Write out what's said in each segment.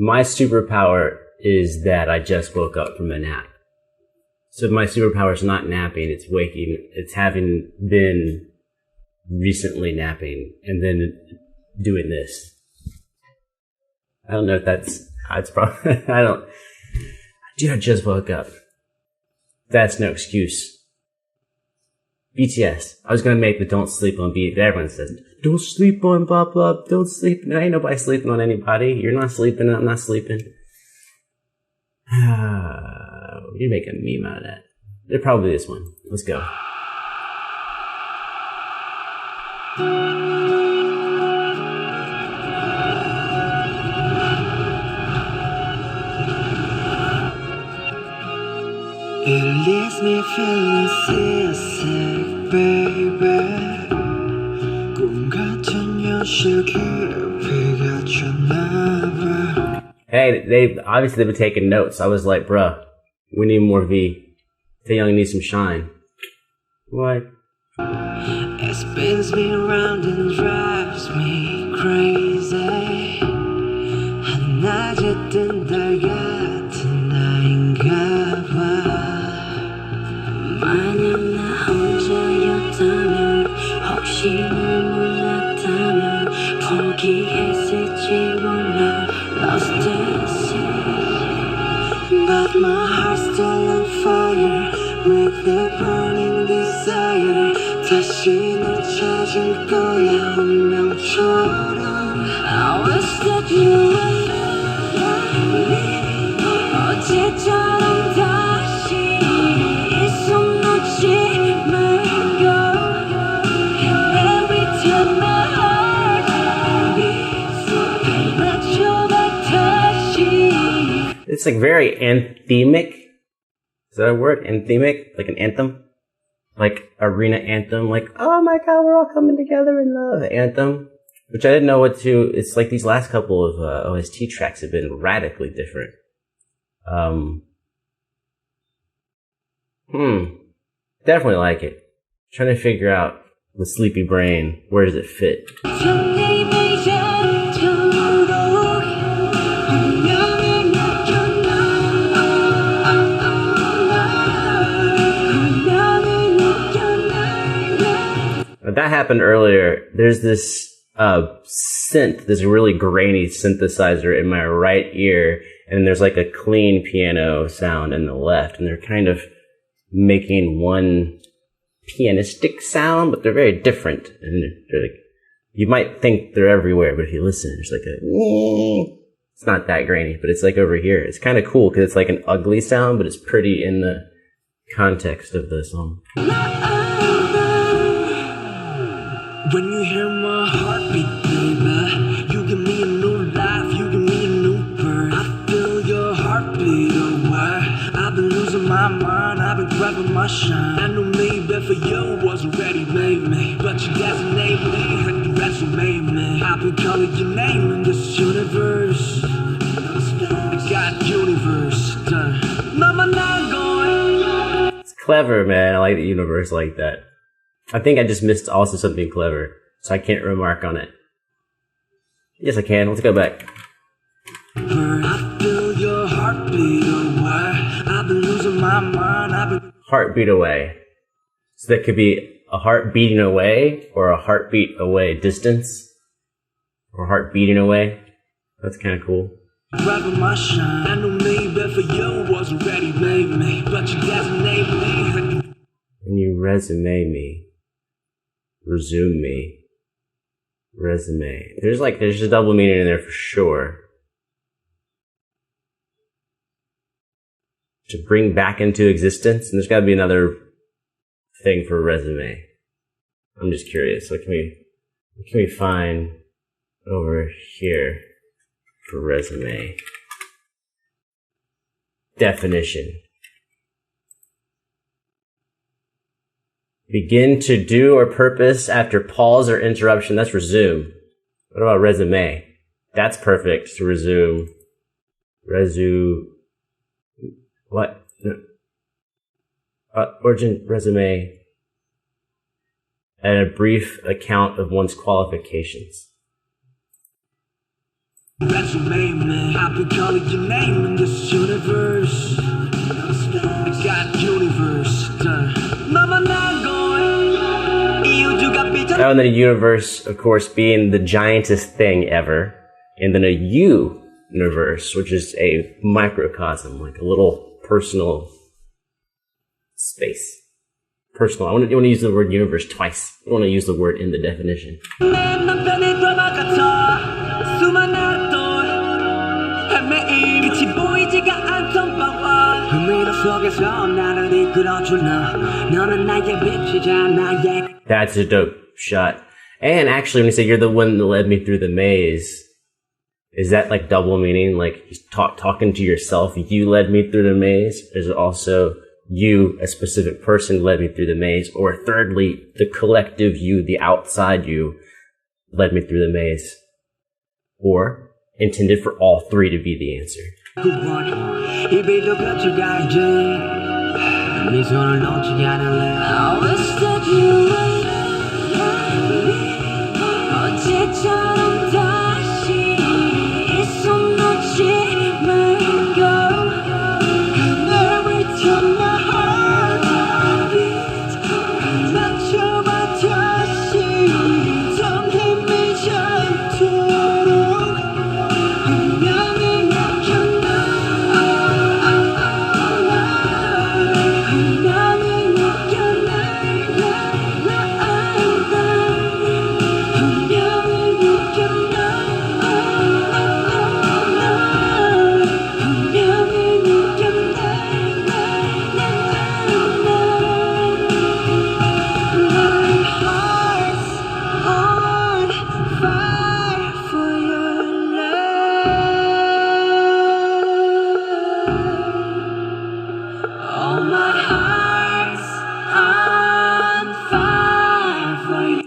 My superpower is that I just woke up from a nap. So my superpower is not napping, it's waking, it's having been recently napping and then doing this. I don't know if that's probably, dude, I just woke up. That's no excuse. BTS. I was gonna make the don't sleep on beat, but everyone says, don't sleep on blah blah, don't sleep. No, ain't nobody sleeping on anybody. You're not sleeping, I'm not sleeping. You make a meme out of that. They're probably this one. Let's go. It leaves me feeling seasick, baby. 꿈 같은 현실 깊이가 쳤나봐. Hey, they've been taking notes. I was like, bruh, we need more V. Taeyoung needs some shine. What? It spins me around and drives me crazy. 한낮에 뜬 달 같은 나인가 봐. 만약 나 혼자였다면 혹시 널 몰랐다면 포기했을지 몰라. Lost this year, but my heart's still on fire with the burning desire. 다시 널 찾을 거야 운명처럼. I wish that you were me. 어제처럼 다시 이 손 놓지 말고. Every time my heart beats, 맞춰봐 다시. It's like very anthemic. Is that a word? Anthemic? Like an anthem? Like arena anthem? Like, oh my god, we're all coming together in love. Anthem. Which I didn't know what to... It's like these last couple of OST tracks have been radically different. Definitely like it. Trying to figure out the sleepy brain. Where does it fit? That happened earlier. There's this synth, this really grainy synthesizer in my right ear, and there's like a clean piano sound in the left, and they're kind of making one pianistic sound, but they're very different. And they're like, you might think they're everywhere, but if you listen, there's like a... It's not that grainy, but it's like over here. It's kind of cool because it's like an ugly sound, but it's pretty in the context of the song. When you hear my heartbeat, baby, you give me a new life, you give me a new birth. I feel your heartbeat away. I've been losing my mind, I've been grabbing my shine. I knew maybe for you wasn't ready, made me, but you designate me and you resume me. I've been calling your name in this universe. God universe, it's clever, man. I like the universe like that. I think I just missed also something clever, so I can't remark on it. Yes, I can. Let's go back. I feel your heartbeat away. I've been losing my mind. Heartbeat away. So that could be a heart beating away, or a heartbeat away distance, or heart beating away. That's kind of cool. Grabbing my shine. I knew maybe for you wasn't ready, made me, but you designate me. And you resume me. Resume me. Resume. There's a double meaning in there for sure. To bring back into existence, and there's got to be another thing for resume. I'm just curious. What can we find over here for resume? Definition. Begin to do or purpose after pause or interruption. That's resume. What about resume? That's perfect to resume. What? No. Origin resume. And a brief account of one's qualifications. That's what made me. I've been calling your name in this universe. I got universe. Oh, and then a universe, of course, being the giantest thing ever. And then a universe, which is a microcosm, like a little personal space. Personal. You want to use the word universe twice. You want to use the word in the definition. That's a dope shot. And actually, when you say you're the one that led me through the maze, is that like double meaning? Like talking to yourself, you led me through the maze? Is it also you, a specific person, led me through the maze? Or thirdly, the collective you, the outside you, led me through the maze? Or intended for all three to be the answer?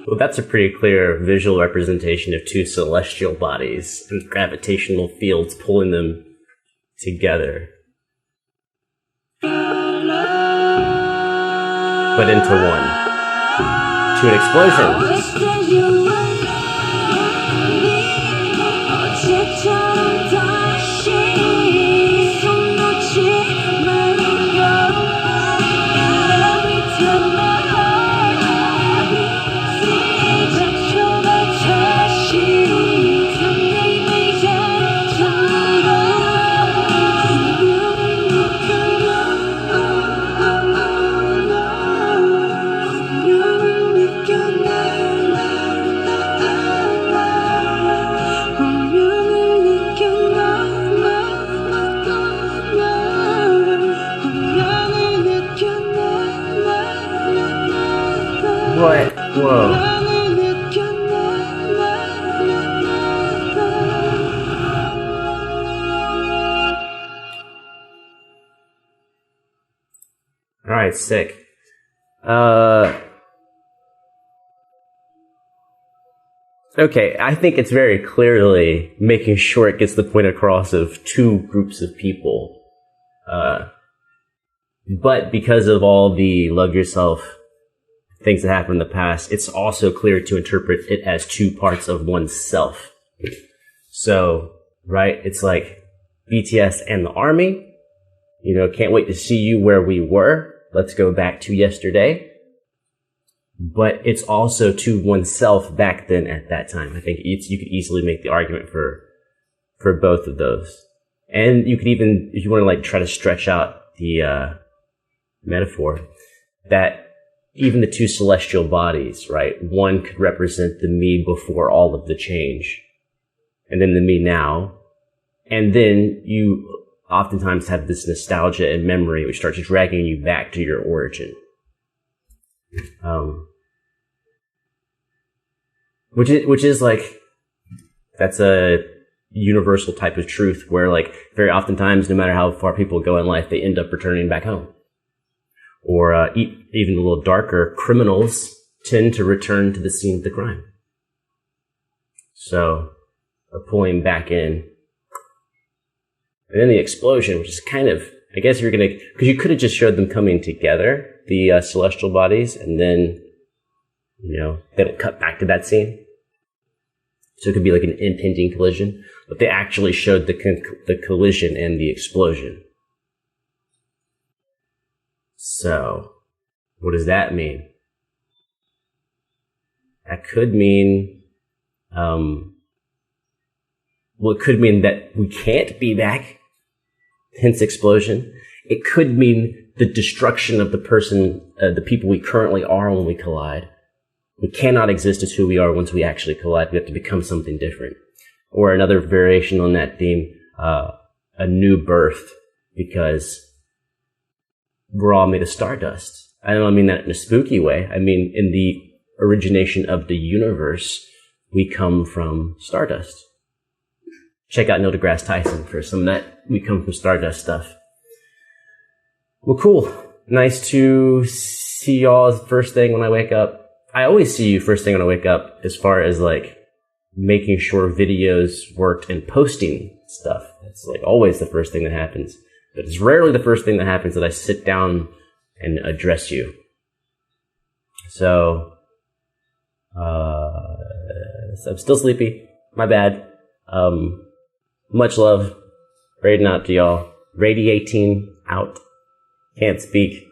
Well, that's a pretty clear visual representation of two celestial bodies and gravitational fields pulling them together. But into one. To an explosion. What? Whoa. Alright, sick. Okay, I think it's very clearly making sure it gets the point across of two groups of people. But because of all the love yourself things that happened in the past, it's also clear to interpret it as two parts of oneself. So, right, it's like BTS and the army, you know, can't wait to see you where we were. Let's go back to yesterday. But it's also to oneself back then at that time. I think you could easily make the argument for both of those. And you could even, if you want to like try to stretch out the metaphor, that even the two celestial bodies, right? One could represent the me before all of the change, and then the me now. And then you oftentimes have this nostalgia and memory which starts dragging you back to your origin. Which is like, that's a universal type of truth where like very oftentimes, no matter how far people go in life, they end up returning back home. Or even a little darker, criminals tend to return to the scene of the crime. So, pulling back in. And then the explosion, which is kind of, I guess you're going to, because you could have just showed them coming together, the celestial bodies, and then, you know, they don't cut back to that scene. So it could be like an impending collision, but they actually showed the collision and the explosion. So, what does that mean? That could mean, well, it could mean that we can't be back, hence explosion. It could mean the destruction of the person, the people we currently are when we collide. We cannot exist as who we are once we actually collide. We have to become something different. Or another variation on that theme, a new birth, because we're all made of stardust. I don't mean that in a spooky way. I mean, in the origination of the universe, we come from stardust. Check out Neil deGrasse Tyson for some of that we come from stardust stuff. Well, cool. Nice to see y'all first thing when I wake up. I always see you first thing when I wake up as far as like making sure videos worked and posting stuff. It's like always the first thing that happens. But it's rarely the first thing that happens that I sit down and address you. So, I'm still sleepy. My bad. Much love. Radiating out to y'all. Radiating out. Can't speak.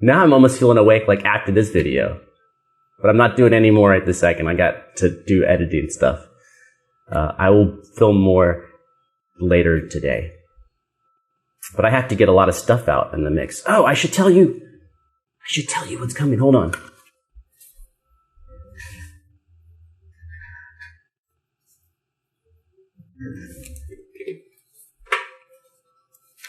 Now I'm almost feeling awake like after this video. But I'm not doing any more right this second. I got to do editing stuff. I will film more later today. But I have to get a lot of stuff out in the mix. Oh, I should tell you what's coming. Hold on.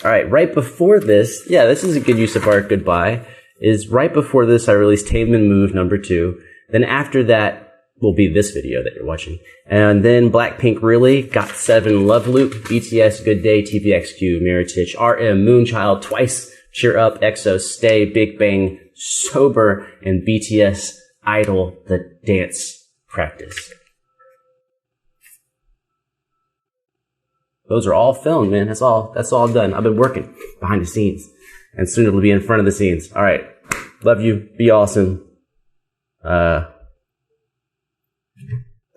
All right, right before this, yeah, this is a good use of our goodbye, is right before this I released Tame and Move #2. Then after that will be this video that you're watching. And then Blackpink Really, Got 7, Love Loop, BTS, Good Day, TVXQ, Meritage, RM, Moonchild, Twice, Cheer Up, EXO, Stay, Big Bang, Sober, and BTS Idol, The Dance Practice. Those are all filmed, man. That's all done. I've been working behind the scenes. And soon it'll be in front of the scenes. All right. Love you. Be awesome. I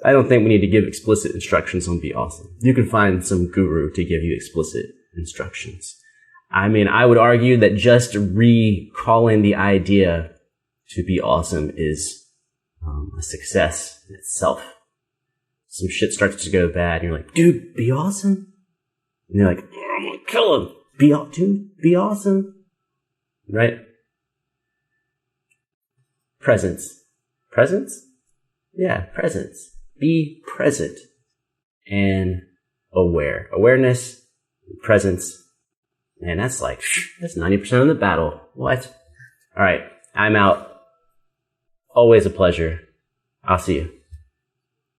don't think we need to give explicit instructions on Be Awesome. You can find some guru to give you explicit instructions. I mean, I would argue that just recalling the idea to be awesome is a success in itself. Some shit starts to go bad, and you're like, dude, be awesome? And you're like, oh, I'm gonna kill him. Be awesome. Right? Presence. Presence? Yeah, presence. Be present and aware. Awareness, presence. Man, that's 90% of the battle. What? All right, I'm out. Always a pleasure. I'll see you.